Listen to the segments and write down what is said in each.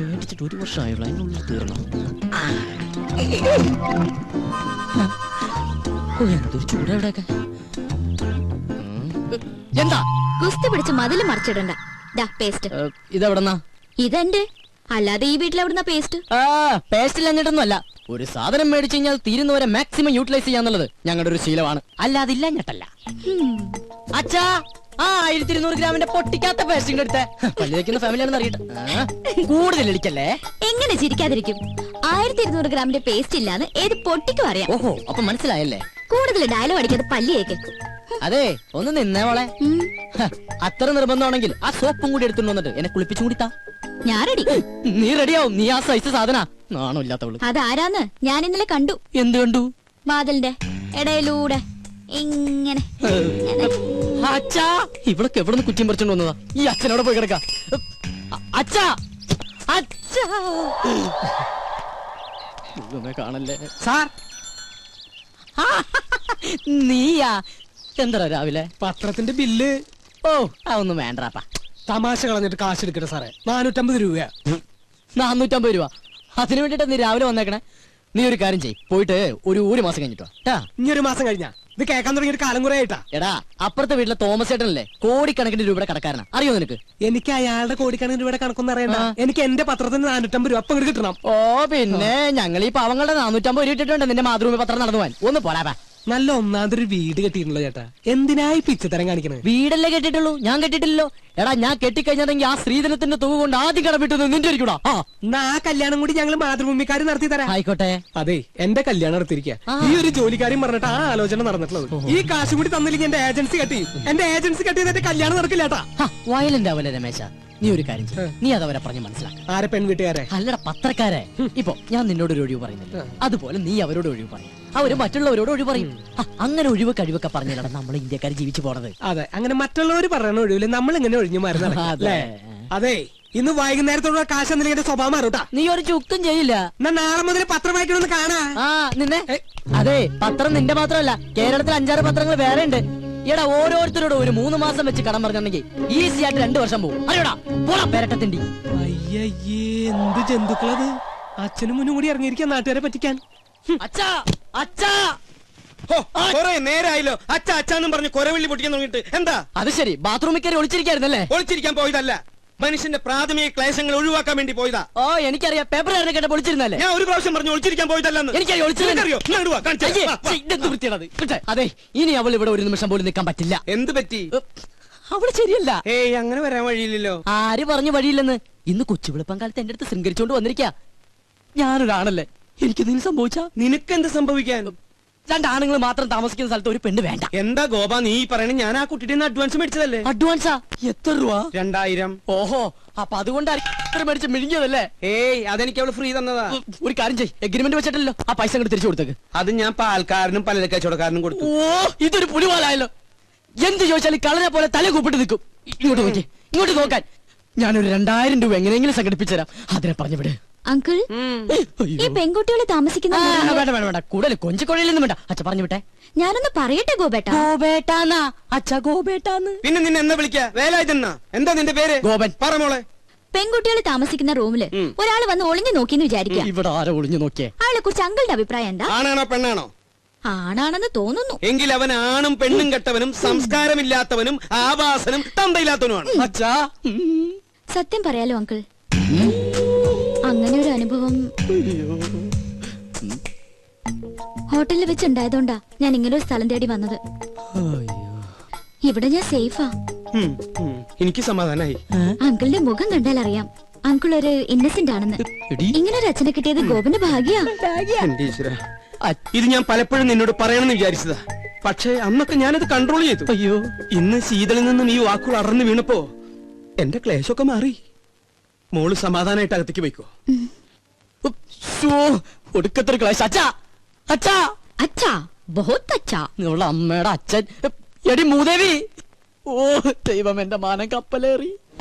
മേടിച്ചിട്ട് 1 വർഷമായുള്ള അതിനുള്ളിൽ തീർന്നു. എന്തൊരു ചൂടെവിടെയൊക്കെ. എന്താ കുസ്തി പിടിച്ച് മതില് മറിച്ചിടണ്ട. പേസ്റ്റ് ഇതെവിടെന്നാ? ഇതെന്റെ, അല്ലാതെ ഈ വീട്ടിൽ എവിടുന്ന പേസ്റ്റ്? പേസ്റ്റ് ഇല്ലഞ്ഞിട്ടൊന്നും അല്ല. ഒരു സാധനം മേടിച്ചു കഴിഞ്ഞാൽ തീരുന്നവരെ മാക്സിമം യൂട്ടിലൈസ് ചെയ്യാന്നുള്ളത് ഞങ്ങളുടെ ഒരു ശീലമാണ്. അല്ലാതെ ഇല്ലഞ്ഞിട്ടല്ല. അച്ഛാ, 1200 ഗ്രാമിന്റെ പൊട്ടിക്കാത്ത പേസ്റ്റിംഗ് എടുത്തേ. പല്ലിക്കുന്ന ഫാമിലിയാണെന്ന് അറിയട്ടെ. കൂടുതൽ ഇടിക്കല്ലേ. എങ്ങനെ ചിരിക്കാതിരിക്കും? 1200 ഗ്രാമിന്റെ പേസ്റ്റ് ഇല്ലാന്ന് ഏത് പൊട്ടിക്കും അറിയാം. ഓഹോ, അപ്പൊ മനസ്സിലായല്ലേ. കൂടുതൽ ഡയലോഗ് അടിക്കാതെ പല്ലിയേക്ക്. അതെ, ഒന്ന് നിന്നേ മോളെ. അത്ര നിർബന്ധമാണെങ്കിൽ ആ സോപ്പും കൂടി എടുത്തുകൊണ്ട് വന്നിട്ട് എന്നെ കുളിപ്പിച്ചും കൂടി താ. ഞാൻ റെഡി. നീ റെഡിയാവും. നീ ആ സൈസ് സാധന. നാണോ ഇല്ലാത്തവള്. അതാരാന്ന് ഞാൻ ഇന്നലെ കണ്ടു. എന്ത് കണ്ടു? വാതിലിന്റെ ഇടയിലൂടെ ഇങ്ങനെ. അച്ഛാ, ഇവളൊക്കെ എവിടെ നിന്ന് കുറ്റിയും പറിച്ചോണ്ട് വന്നതാ? ഈ അച്ഛനോടെ പോയി കിടക്ക. അച്ഛാ, അച്ഛാ, കാണല്ലേ സാർ. നീയാ? എന്താ രാവിലെ പത്രത്തിന്റെ ബില്ല്? ഓ, അതൊന്നും വേണ്ടപ്പാ. തമാശ കളഞ്ഞിട്ട് കാശ് എടുക്കട്ടെ സാറേ. 450 രൂപയാ. 450 രൂപ? അതിനു വേണ്ടിട്ടാ നീ രാവിലെ വന്നേക്കണേ. നീ ഒരു കാര്യം ചെയ്യ്, പോയിട്ട് ഒരു മാസം കഴിഞ്ഞിട്ടോ. ഇനി 1 മാസം കഴിഞ്ഞാ? ഇത് കേൾക്കാൻ തുടങ്ങിയിട്ട് കാലം കുറെ ആയിട്ടാ. എടാ, അപ്പുറത്തെ വീട്ടിലെ തോമസ് ചേട്ടനല്ലേ കോടിക്കണക്കിന് രൂപയുടെ കടക്കാരനാ. അറിയോ നിനക്ക്? എനിക്ക് അയാളുടെ കോടിക്കണക്കിന് രൂപയുടെ കണക്കൊന്നും അറിയണ്ട. എനിക്ക് എന്റെ പത്രത്തിന് 450 രൂപ അപ്പം കിട്ടണം. ഓ പിന്നെ, ഞങ്ങൾ ഈ പാവങ്ങളുടെ 450 രൂപ ഇട്ടിട്ടുണ്ട് നിന്റെ മാതൃഭൂമി പത്രം നടന്നു പോവാൻ. ഒന്ന് പോരാ. നല്ല ഒന്നാമതൊരു വീട് കെട്ടിയിട്ടുണ്ടോ ചേട്ടാ? എന്തിനായി പിച്ചത്തരം കാണിക്കണേ? വീടല്ലേ കെട്ടിട്ടുള്ളൂ, ഞാൻ കെട്ടിട്ടില്ലല്ലോ. എടാ, ഞാൻ കെട്ടിക്കഴിഞ്ഞതെങ്കിൽ ആ സ്ത്രീധനത്തിന്റെ തുക കൊണ്ട് ആദ്യം കടമിട്ടത് നിന്റെ ഇരിക്കൂടാ. എന്നാ ആ കല്യാണം കൂടി ഞങ്ങൾ മാതൃഭൂമിക്കാർ നടത്തി തരാം. ആയിക്കോട്ടെ. അതെ, എന്റെ കല്യാണം നടത്തിയിരിക്കുക. ഈ ഒരു ജോലിക്കാരും പറഞ്ഞിട്ട് ആ ആലോചന നടന്നിട്ടുള്ളത്. ഈ കാശ് കൂടി തന്നില്ലെങ്കിൽ എന്റെ ഏജൻസി കെട്ടി. എന്റെ ഏജൻസി കെട്ടിയതിന്റെ കല്യാണം നടക്കില്ലേട്ടാ. വയലന്റ് ആവല്ലേ രമേശ. നീ ഒരു കാര്യം ചെയ്യ്, നീ അതവരെ പറഞ്ഞ് മനസ്സിലാക്കാം. ആരെ? പെൺവീട്ടുകാരെ? അല്ലട, പത്രക്കാരെ. ഇപ്പൊ ഞാൻ നിന്നോട് ഒരു ഒഴിവ് പറയുന്നില്ല, അതുപോലെ നീ അവരോട് ഒഴിവ് പറയും. അവര് മറ്റുള്ളവരോട് ഒഴിവ് പറയും. അങ്ങനെ ഒഴിവ് കഴിവൊക്കെ പറഞ്ഞാലാണ് നമ്മൾ ഇന്ത്യക്കാർ ജീവിച്ചു പോണത്. അതെ, അങ്ങനെ മറ്റുള്ളവർ പറയുന്ന ഒഴിവില് നമ്മൾ ഇങ്ങനെ ഒഴിഞ്ഞു മാറുന്നത്. അതെ, ഇന്ന് വൈകുന്നേരത്തോടെ കാശ് എന്തെങ്കിലും എന്റെ സ്വഭാവം മാറൂട്ടാ. നീ ഒരു ചുക്കും ചെയ്യില്ല. നാളെ മുതൽ പത്രം വായിക്കണമെന്ന് കാണാ. നിന്നെ. അതെ, പത്രം നിന്റെ മാത്രമല്ല, കേരളത്തിൽ 5-6 പത്രങ്ങൾ വേറെ ഉണ്ട്. എടാ, ഓരോരുത്തരോടും ഒരു 3 മാസം വെച്ച് കടം പറഞ്ഞിട്ടുണ്ടെങ്കിൽ ഈസി ആയിട്ട് 2 വർഷം പോകും. അറിയോടാ, പോടാ പെരട്ടത്തിണ്ടി. അയ്യയ്യേ, എന്ത് ജന്തുക്കളത്! അച്ഛനും മുന്നും കൂടി ഇറങ്ങിയിരിക്കാൻ നാട്ടുകാരെ പറ്റിക്കാൻ. അച്ഛാ, അച്ഛാ, നേരായല്ലോ അച്ഛ അച്ഛാന്നും പറഞ്ഞ് കൊരവള്ളി പൊട്ടിക്കാൻ തുടങ്ങിയിട്ട്. എന്താ? അത് ശരി, ബാത്റൂമിൽ കയറി ഒളിച്ചിരിക്കായിരുന്നല്ലേ? ഒളിച്ചിരിക്കാൻ പോയതല്ല, മനുഷ്യന്റെ പ്രാഥമിക ക്ലേശങ്ങൾ ഒഴിവാക്കാൻ വേണ്ടി പോയതാ. ഓ, എനിക്കറിയാം. പേപ്പർ കേട്ട ഒളിച്ചിരുന്നല്ലേ? ഞാൻ ഒരു പ്രാവശ്യം പറഞ്ഞു ഒളിച്ചിരിക്കാൻ പോയതല്ലെന്ന്. എനിക്കറിയോ. അതെ, ഇനി അവൾ ഇവിടെ ഒരു നിമിഷം പോലും നിൽക്കാൻ പറ്റില്ല. എന്ത് പറ്റി? അവള് ശരിയല്ല. ഏയ്, അങ്ങനെ വരാൻ വഴിയില്ലല്ലോ. ആര് പറഞ്ഞു വഴിയില്ലെന്ന്? ഇന്ന് കൊച്ചുവിളിപ്പം കാലത്ത് എന്റെ അടുത്ത് ശൃംഗരിച്ചോണ്ട് വന്നിരിക്കാ. ഞാനൊരാണല്ലേ, എനിക്ക് നീ സംഭവിച്ചാ? നിനക്കെന്ത് സംഭവിക്കാൻ? 2 ആണുങ്ങൾ മാത്രം താമസിക്കുന്ന സ്ഥലത്ത് ഒരു പെണ്ണ് വേണ്ട. എന്താ ഗോപ നീ പറയണ? ഞാൻ ആ കുട്ടിയുടെ അഡ്വാൻസ് മേടിച്ചതല്ലേ. അഡ്വാൻസാ? എത്ര രൂപ? 2000. ഓഹോ, അപ്പൊ അതുകൊണ്ടാണ് മേടിച്ച് മിഴുങ്ങിയതല്ലേ? ഏയ്, അതെനിക്ക് അവള് ഫ്രീ തന്നതാ. ഒരു കാര്യം ചെയ്യ്, എഗ്രിമെന്റ് വെച്ചിട്ടല്ലോ ആ പൈസ അങ്ങോട്ട് തിരിച്ചു കൊടുത്തേക്ക്. അത് ഞാൻ പാൽക്കാരനും പലചരക്ക് കച്ചവടക്കാരനും കൊടുത്തു. ഓ, ഇതൊരു പുലിവാലായല്ലോ. എന്ത് ചോദിച്ചാലും കളനെ പോലെ തല കൂപ്പിട്ട് നിൽക്കും. ഇങ്ങോട്ട് നോക്കി, ഇങ്ങോട്ട് നോക്കാൻ. ഞാനൊരു 2000 രൂപ എങ്ങനെയെങ്കിലും സംഘടിപ്പിച്ചു തരാം. അതിനെ പറഞ്ഞു വിട്. അങ്കിൾ, ഈ പെൺകുട്ടികളെ താമസിക്കുന്ന വേണ്ട വേണ്ട വേണ്ട, കൂടുതൽ കൊഞ്ചിക്കൊഴയിലൊന്നും വേണ്ട. അച്ഛ പറഞ്ഞു വിട്ടെ. ഞാനൊന്ന് പറയട്ടെ ഗോപേട്ട. ഗോപേട്ടാന്നാ? അച്ഛ ഗോപേട്ടാന്ന്. പിന്നെ നിന്നെ എന്താ വിളിക്കാ? വേലായുധനാ? എന്താ നിന്റെ പേര്? ഗോപൻ. പറ മോളെ. പെൺകുട്ടികൾ താമസിക്കുന്ന റൂമില് ഒരാൾ വന്ന് ഒളിഞ്ഞു നോക്കിന്ന് വിചാരിക്കുക. ഇവിടെ ആരോ ഒളിഞ്ഞു നോക്കിയേ? അയാളെ കുറിച്ച് അങ്കിളുടെ അഭിപ്രായം എന്താ? ആണാണോ പെണ്ണാണോ? ആണാണെന്ന് തോന്നുന്നു. എങ്കിൽ അവൻ ആണും പെണ്ണും കെട്ടവനും സംസ്കാരമില്ലാത്തവനും ആവാസനും തന്തയില്ലാത്തവനുമാണ്. അച്ഛാ, സത്യം പറയാലോ അങ്കിൾ, അങ്ങനെ ഒരു അനുഭവം ഹോട്ടലിൽ വെച്ചുണ്ടായതുകൊണ്ടാ ഞാൻ ഇങ്ങനെ ഒരു സ്ഥലം തേടി വന്നത്. ഇവിടെ ഞാൻ സേഫാ. എനിക്ക് സമാധാനായി. അങ്കിളിന്റെ മുഖം കണ്ടാൽ അറിയാം അങ്കിൾ ഒരു ഇന്നസെന്റ് ആണെന്ന്. ഇങ്ങനെ ഒരു അച്ഛനെ കിട്ടിയത് ഗോപന്റെ ഭാഗ്യാ. ഇത് ഞാൻ പലപ്പോഴും നിന്നോട് പറയണമെന്ന് വിചാരിച്ചതാ. പക്ഷേ അന്നൊക്കെ ഞാനത് കൺട്രോൾ ചെയ്തു. അയ്യോ, ഇന്ന് ശീതളിൽ നിന്നും ഈ വാക്കുകൾ അടർന്നു വീണപ്പോ എന്റെ ക്ലേശമൊക്കെ മാറി. മോള് സമാധാനായിട്ട് അകത്തേക്ക് പോയിക്കോ. ഒടുക്കത്തൊരു ക്ലേശ. അച്ഛാ, അച്ഛാ, അച്ഛാ, ബഹുത്ത് അച്ഛാ. നിങ്ങളുടെ അമ്മയുടെ അച്ഛൻ. എടി മൂദേവി. ഓ ദൈവം, എന്റെ മാനം കപ്പലേറി.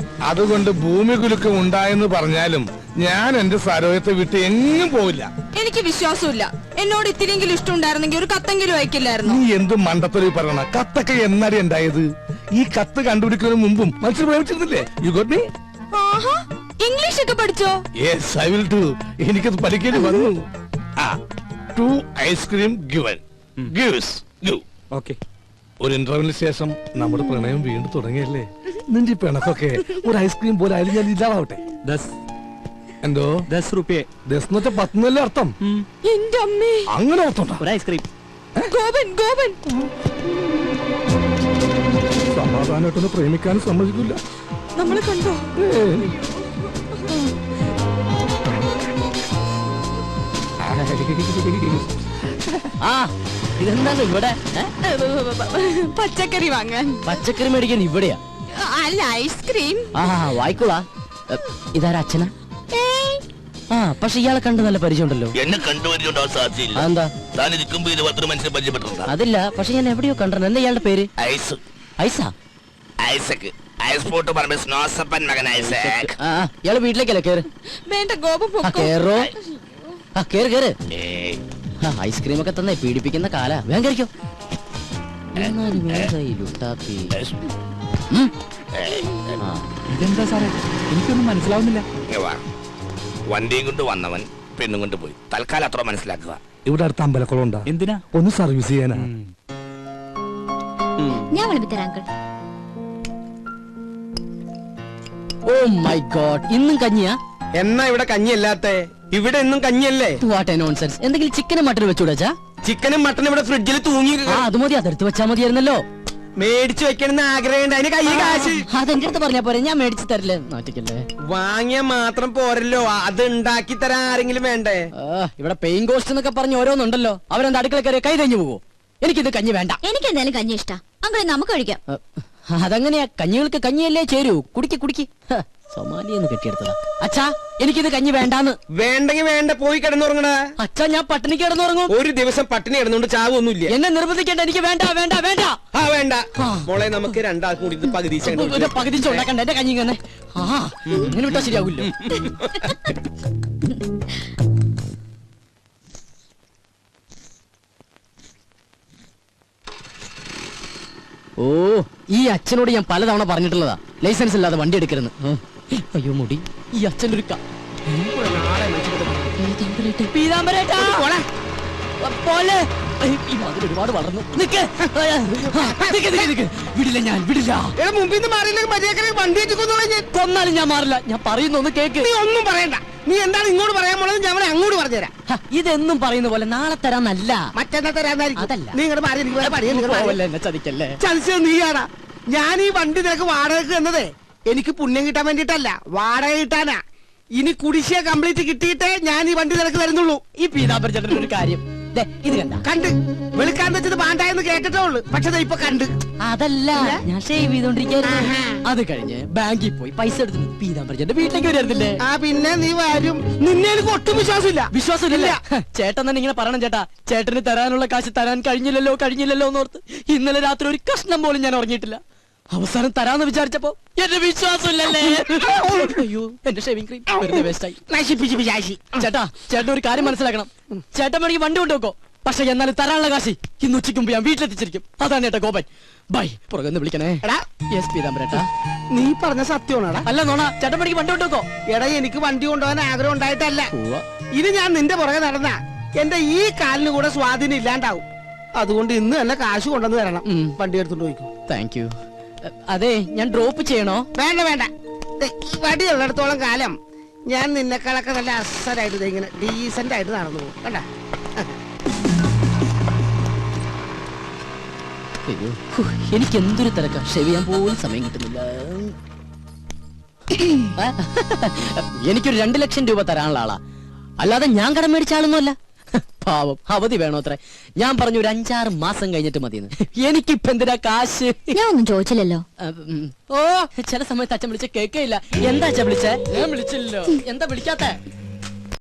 അതുകൊണ്ട് ഭൂമി കുലുക്കം ഉണ്ടായെന്ന് പറഞ്ഞാലും ഞാൻ എന്റെ സരോജത്തെ വിട്ട് എങ്ങും പോവില്ല. എനിക്ക് വിശ്വാസമില്ല. എന്നോട് ഇത്തിരിയെങ്കിലും ഇഷ്ടം ഉണ്ടായിരുന്നെങ്കിൽ ഒരു കത്തെങ്കിലും അയക്കില്ലായിരുന്നു. നീ എന്ത് മണ്ടത്തൊരു പറയണ? കത്തൊക്കെ എന്നാടി ഉണ്ടായത്? ഈ കത്ത് കണ്ടുപിടിക്കുന്നതിന് മുമ്പും മനുഷ്യർ പ്രേമിച്ചിരുന്നില്ലേ? You got me? ആഹാ ഇംഗ്ലീഷ് ഒക്കെ പഠിച്ചോ? Yes I will do. എനിക്കത് പഠിക്കേണ്ടി വന്നു. ആ 2 ice cream given. Gives give. Okay. ഒരു ഇന്റർവ്യൂവിന് ശേഷം നമ്മുടെ പ്രണയം വീണ്ടും തുടങ്ങിയല്ലേ? നിന്റെ ഈ പിണക്കൊക്കെ ഒരു ഐസ്ക്രീം പോലെ ആയാലും ഞാൻ ഇല്ലാതാവട്ടെ. എന്തോ 10 റുപ്യ. എന്ന് വെച്ചാൽ 10 അർത്ഥം. എന്റെ അമ്മേ. അങ്ങനെ അർത്ഥം ഒരു ഐസ്ക്രീം. ഗോപൻ ഗോപൻ സമാധാനമായിട്ടൊന്ന് പ്രേമിക്കാനും സമ്മതിക്കില്ല. നമ്മളെ കണ്ടോ? ആ ഇതെന്താണ് ഇവിടെ? പച്ചക്കറി വാങ്ങാൻ. പച്ചക്കറി മേടിക്കാൻ ഇവിടെയാ? അല്ല ഐസ്ക്രീം. ആ വായിക്കോളാ. ഇതാരാ അച്ഛനാ? ആ പക്ഷെ ഇയാളെ കണ്ട് നല്ല പരിചയമുണ്ടല്ലോ. എന്നെ കണ്ടുപരിചയമുണ്ടാവാൻ സാധ്യതയില്ല. എന്താ? താൻ ഇരിക്കുമ്പോ ഇത് 10 മനുഷ്യരെ പരിചയപ്പെട്ടിട്ടുണ്ടോ? അതില്ല, പക്ഷെ ഞാൻ എവിടെയോ കണ്ടിട്ടുണ്ട്. എന്താ ഇയാളുടെ പേര്? ഐസ് ഐസാ? ഐസക് ഐസ് പോട്ട് പറയുമ്പോ സ്നോസപ്പൻ മകൻ ഐസക്. ആ ഇയാള് വീട്ടിലേക്കല്ലേ? കേറ്. വേണ്ട ഗോപൻ ആ പൊക്കോ. കേറോ. ആ കേറ് കേറ്. ഏയ്, ഐസ്ക്രീം ഒക്കെ തന്നെ പീഡിപ്പിക്കുന്ന കാല. വേഗം കഴിക്കോ. ഇതെന്താ സാറേ? എനിക്കൊന്നും മനസ്സിലാവുന്നില്ല. ഇങ്ങ് വാ. വണ്ടിയും കൊണ്ട് വന്നവൻ പെണ്ണും കൊണ്ട് പോയി. തൽക്കാലം അത്ര മനസ്സിലാക്കുക. ഇവിടെ അടുത്ത് അമ്പലക്കുളം ഉണ്ടാ? എന്തിനാ? ഒന്ന് സർവീസ് ചെയ്യാനാ. ഞാൻ വിളമ്പിത്തരാം അങ്കിൾ. ഓ മൈ ഗോഡ്, ഇന്നും കഞ്ഞിയാ? എന്നാ ഇവിടെ കഞ്ഞിയല്ലാത്ത? ഇവിടെ എന്നും കഞ്ഞിയല്ലേ? What A nonsense. എന്തെങ്കിലും ചിക്കനും മട്ടനും വെച്ചൂടാ? ചിക്കനും മട്ടനും ഇവിടെ ഫ്രിഡ്ജിൽ തൂങ്ങി ആ അത് മതി, അതെടുത്ത് വെച്ചാ മതിയായിരുന്നല്ലോ. മേടിച്ചു വെക്കണമെന്ന് ആഗ്രഹമുണ്ട്. അതിന് കയ്യിൽ കാശ്. അതെന്റെ അടുത്ത് പറഞ്ഞാ പോരെ, ഞാൻ മേടിച്ചു തരില്ലേ. നാട്ടിക്കല്ലേ. വാങ്ങിയാ മാത്രം പോരല്ലോ, അത് ഉണ്ടാക്കി തരാൻ ആരെങ്കിലും വേണ്ടേ? ഇവിടെ പെയിൻ കോസ്റ്റ് എന്നൊക്കെ പറഞ്ഞ് ഓരോന്നുണ്ടല്ലോ. അവരെന്താ അടുക്കള കയറി കൈ തഞ്ഞു പോവോ? എനിക്കിത് കഞ്ഞി വേണ്ട. എനിക്ക് എന്തായാലും കഞ്ഞി ഇഷ്ടാ അങ്കിൾ, നമുക്ക് കഴിക്കാം. അതങ്ങനെയാ, കഞ്ഞികൾക്ക് കഞ്ഞിയല്ലേ ചേരൂ. കുടിക്ക് കുടിക്ക്. സൊമാലിയെന്ന് കെട്ടിയെടുത്തതാ. അച്ഛാ എനിക്കിത് കഞ്ഞി വേണ്ടാന്ന്. വേണ്ടെങ്കി വേണ്ട, പോയി കിടന്നുറങ്ങണ. അച്ഛാ ഞാൻ പട്ടിണി കിടന്നുറങ്ങും. ഒരു ദിവസം പട്ടിണി കിടന്നുകൊണ്ട് ചാവൊന്നുമില്ല. എന്നെ നിർബന്ധിക്കേണ്ട. എനിക്ക് വേണ്ട വേണ്ട വേണ്ട. ആ വേണ്ട മോളെ, നമുക്ക് രണ്ടാൾക്കും കൂടി ഇത് പകുതി പകുതി ഉണ്ടാക്കണ്ട. എന്റെ കഞ്ഞി ഇങ്ങനെ ഇങ്ങനെ വിട്ടാ ശരിയാവില്ലോ. ഓ ഈ അച്ഛനോട് ഞാൻ പലതവണ പറഞ്ഞിട്ടുള്ളതാ, ലൈസൻസ് ഇല്ലാതെ വണ്ടി എടുക്കരുത്. അയ്യോ മുടി. ഈ അച്ഛൻ്റെ ഒരു പീതാംബരേട്ടാ പോലെ ഈ മതിൽ ഒരുപാട് വളർന്നു. നിക്ക് നിക്ക് നിക്ക് നിക്ക്. വിടില്ല, ഞാൻ വിടില്ല. മുമ്പിൽ നിന്ന് മാറിയില്ലെങ്കിൽ മര്യാദ വണ്ടി കൊന്നാലും ഞാൻ മാറില്ല. ഞാൻ പറയുന്ന ഒന്ന് കേക്ക്. നീ ഒന്നും പറയണ്ട. നീ എന്താണ് ഇങ്ങോട്ട് പറയാൻ പോണത്? ഞാൻ അവനെ അങ്ങോട്ട് പറഞ്ഞുതരാം. ഇതെന്നും പറയുന്ന പോലെ നാളെ തരാന്നല്ല, മറ്റന്നാ തരാന്നായിരിക്കും. അതല്ല. നീ ഇങ്ങോട്ട് മാറി എന്നെ ചതിക്കല്ലേ. ചതിച്ചത് നീയാടാ. ഞാൻ ഈ വണ്ടി നിനക്ക് വാടകയ്ക്ക് തന്നതേ എനിക്ക് പുണ്യം കിട്ടാൻ വേണ്ടിട്ടല്ല, വാടക കിട്ടാനാ. ഇനി കുടിശ്ശിക കംപ്ലീറ്റ് കിട്ടിയിട്ടേ ഞാൻ ഈ വണ്ടി നിനക്ക് തരുന്നുള്ളൂ. ഈ പീതാംബര ചേട്ടൻ ഒരു കാര്യം ഇത് കണ്ട. കണ്ട് വെളുക്കാൻ വെച്ചത് പാണ്ടായെന്ന് കേട്ടിട്ടേ ഉള്ളു. പക്ഷെ ഇപ്പൊ കണ്ട്. അതല്ല, ഞാൻ ഷേവ് ചെയ്തോണ്ടിരിക്കായിരുന്നു. അത് കഴിഞ്ഞ് ബാങ്കിൽ പോയി പൈസ എടുത്ത് പീതാംബര ചേട്ടന്റെ വീട്ടിലേക്ക് വരുന്നില്ലേ? ആ പിന്നെ നീ വരും. നിന്നെ എനിക്ക് ഒട്ടും വിശ്വാസമില്ല. വിശ്വാസമില്ല. ചേട്ടൻ തന്നെ ഇങ്ങനെ പറയണം. ചേട്ടാ ചേട്ടന് തരാനുള്ള കാശ് തരാൻ കഴിഞ്ഞില്ലല്ലോ എന്നോർത്ത് ഇന്നലെ രാത്രി ഒരു കഷ്ണം പോലും ഞാൻ ഉറങ്ങിയിട്ടില്ല. അവസാനം തരാന്ന് വിചാരിച്ചപ്പോ എന്റെ വിശ്വാസമില്ലല്ലേ. അയ്യോ എന്റെ ഷേവിംഗ് ക്രീം വെറുതെ വേസ്റ്റായി. ചേട്ടാ ചേട്ടൻ ഒരു കാര്യം മനസ്സിലാക്കണം. ചേട്ടൻ വേണമെങ്കിൽ വണ്ടി കൊണ്ടുവെക്കോ, പക്ഷെ എന്നാലും തരാനുള്ള കാശി ഇന്ന് ഉച്ചയ്ക്ക് മുമ്പ് ഞാൻ വീട്ടിലെത്തിച്ചിരിക്കും. അതാണ് ചേട്ടാ ഗോപൻ. ബൈ. പുറകെ വിളിക്കണേ. യെസ് പീതാംബരേട്ടാ. നീ പറഞ്ഞ സത്യമാണോടാ? അല്ല നോണ. ചേട്ടൻ വേണമെങ്കിൽ വണ്ടി കൊണ്ടുവെക്കോ. എടാ എനിക്ക് വണ്ടി കൊണ്ടുപോകാൻ ആഗ്രഹം ഉണ്ടായിട്ടല്ല. ഇത് ഞാൻ നിന്റെ പുറകെ നടന്ന എന്റെ ഈ കാലിന് കൂടെ സ്വാധീനം ഇല്ലാണ്ടാവും. അതുകൊണ്ട് ഇന്ന് തന്നെ കാശ് കൊണ്ടുവന്ന് തരണം. വണ്ടി എടുത്തോണ്ട് പോയിക്കോ. Thank you. അതെ ഞാൻ ഡ്രോപ്പ് ചെയ്യണോ? വേണ്ട വേണ്ട. ഈ വടി ഉള്ളിടത്തോളം കാലം ഞാൻ നിന്നെക്കാളൊക്കെ നല്ല അസലായിട്ട് ഇങ്ങനെ ഡീസന്റ് ആയിട്ട് നടന്നു പോകും. കണ്ട അയ്യോ എനിക്ക് എന്തൊരു തിരക്കാ. ഷെവ് ചെയ്യാൻ പോലും സമയം കിട്ടുന്നില്ല. എനിക്കൊരു 2 ലക്ഷം രൂപ തരാനുള്ള ആളാ, അല്ലാതെ ഞാൻ കടം മേടിച്ച ആളൊന്നുമല്ല. പാവം അവധി വേണോ അത്ര? ഞാൻ പറഞ്ഞു ഒരു 5-6 മാസം കഴിഞ്ഞിട്ട് മതിയെന്ന്. എനിക്കിപ്പ എന്തിനാ കാശ്? ഞാൻ ഒന്നും ചോദിച്ചില്ലല്ലോ. ഓ ചില സമയത്ത് അച്ഛൻ വിളിച്ച കേൾക്കയില്ല. എന്താ അച്ഛൻ വിളിച്ചേ? ഞാൻ വിളിച്ചില്ലല്ലോ. എന്താ വിളിക്കാത്ത?